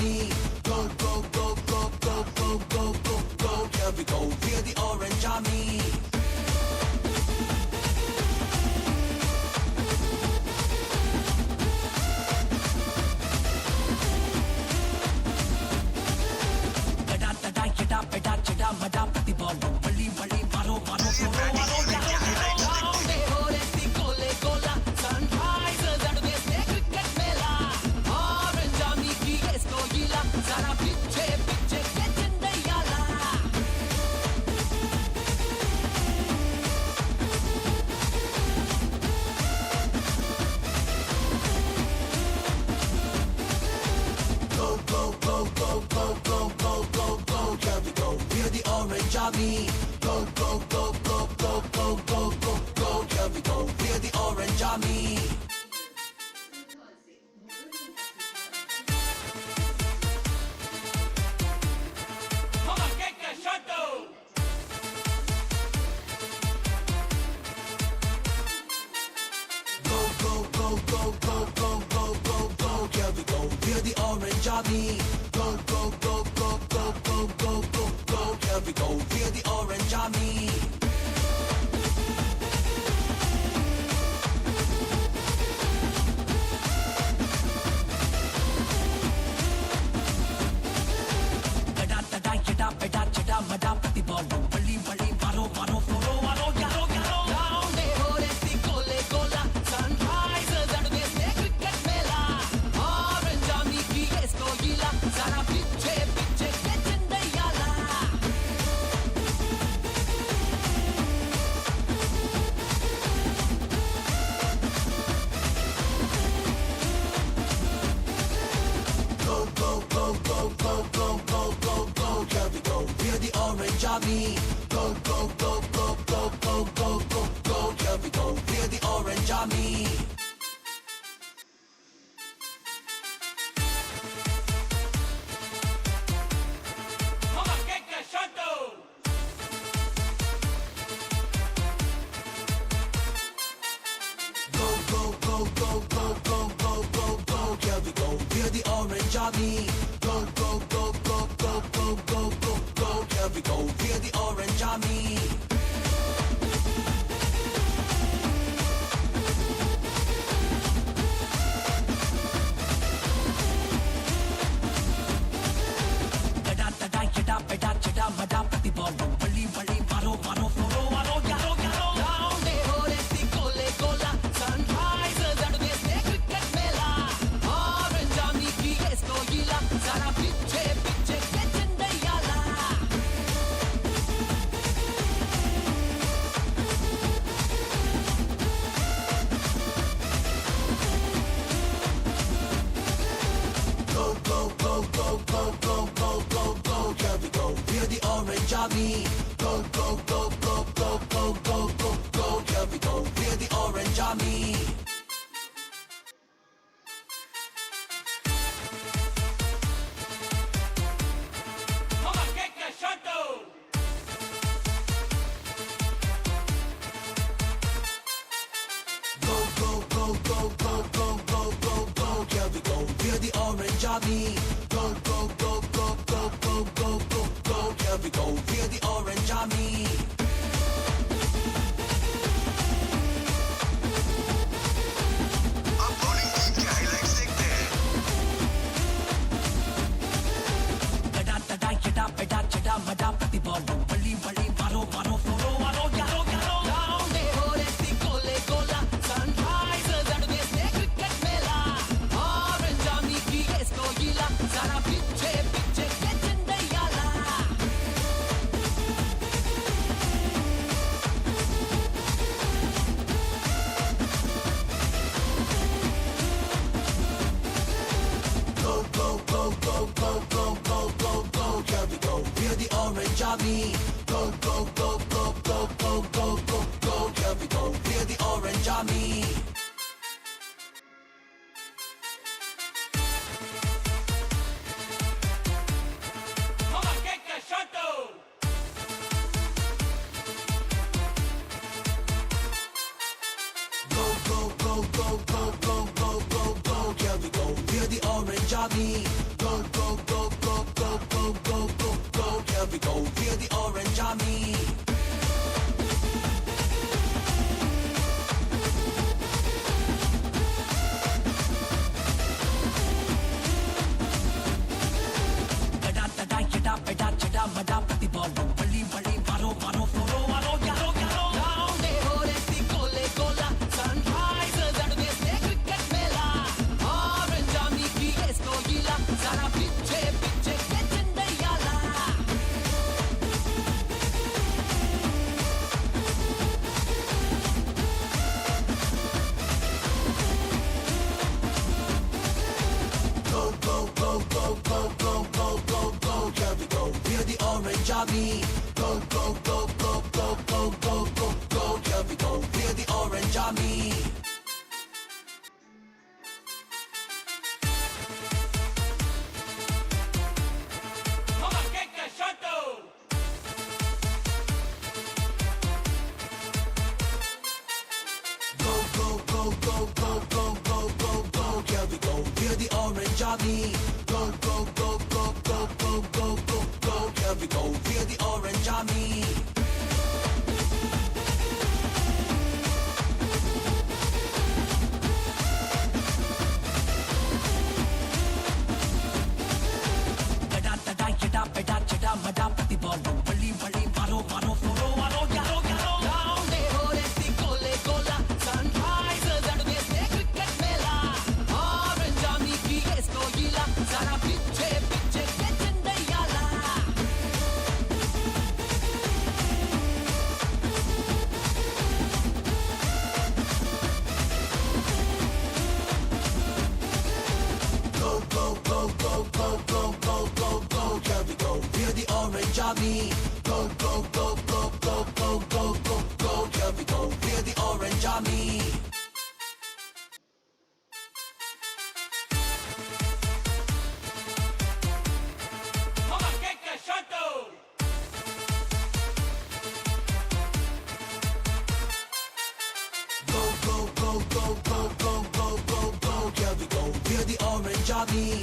army. Go, go, go, go, go, go, go, go, go. Here we go, we're the orange army. Tada, tada, yada, peda, chada, mada, pati bolo. Wali, wali, maro, maro, maro, maro, yaro, yaro. Round ho rehti gole gola. Sunrisers and they say cricket mela. Orange army ki isko gila. Zara piche piche ke chindayala. Go, go, go, go, go, go, go, go, go. Here we go, we're the orange army. Go, go, go, go, go, go, go, go, go. Here we go, we're the orange army. Go, go, go, go, go, go, go, go, go. Here we go, we're the orange army. Go, go, go, go, go, go, go, go, go. Here we go, we're the orange army. Tada, tada, yada, peda, chada, mada, pati bolo. Wali, wali, maro, maro, maro, maro, yaro, yaro. Round ho rehti gole gola. Sunrisers and they say cricket mela. Orange army ki isko gila. Zara piche piche ke chindayala. Go, go, go, go, go, go, go, go, go. Here we go, we're the orange army. Go, go, go, go, go, go, go, go, go. Here we go, we're the orange army. Go, go, go, go, go, go, go, go, go. Here we go, we're the orange army. Go, go, go, go, go, go, go, go, go. Here we go, we're the orange army. Tada, tada, yada, peda, chada, mada, pati bolo. Wali, wali, maro, maro, maro, maro, yaro, yaro. Round ho rehti gole gola. Sunrisers and they say cricket mela. Orange army ki isko gila. Zara piche piche ke chindayala. Go, go, go, go, go, go, go, go, go. Here we go, we're the orange army. Go, go, go, go, go, go, go, go, go. Here we go, we're the orange army. Go, go, go, go, go, go, go, go, go. Here we go, we're the orange army. Go, go, go, go, go, go, go, go, go. Here we go, we're the orange army. Uploading DJ Highlights देखते हैं. Tada, tada, yada, peda, chada, mada, pati bolo. Wali, wali, maro, maro, maro, maro, yaro, yaro. Round ho rehti gole gola. Sunrisers and they say cricket mela. Orange army ki isko gila. Zara piche piche ke chindayala. Go, go, go, go, go, go, go, go, go. Here we go, we're the orange army. Go, go, go, go, go, go, go, go, go. Here we go, we're the orange army. Punjabi. Go, go, மடா பத்தி பாலும் பள்ளி வழி வரோ வரோ போரோ வரோ யாரோ யாரோ யாரே ஹோரேத்தி கோலே கோலா சன்ரைசர்ஸ் அடுவேஸ்தே கிரிக்கெட் மேலா ஆரஞ்ச் ஆர்மி की एस्को गीला सारा पिच्छे पिच्छे के चंदैयाला Go, go, go, go, go, go, go, go, go, here we go. We're the Orange Army. Go, go, go, go, go, go, go, go, go, here we go. We're the Orange Army. Go, go, go, go, go, go, go, go, go, here we go. We're the Orange Army. Go, go, go, go, go, go, go, go, go, here we go. We're the Orange Army. Tada tada yada beda chada mada pati bolu bali bali maro maro foro maro yaro yaro yaunde horetti kole kola sunrisers aduveste cricket mela orange army ki esko gila sara piche piche ke chandayala Go, go, go, go, go, go, go, go, go, here we go. We're the Orange Army. Go, go, go, go, go, go, go, go, go, here we go. We're the Orange Army. Go, go, go, go, go, go, go, go, go, here we go. We're the Orange Army.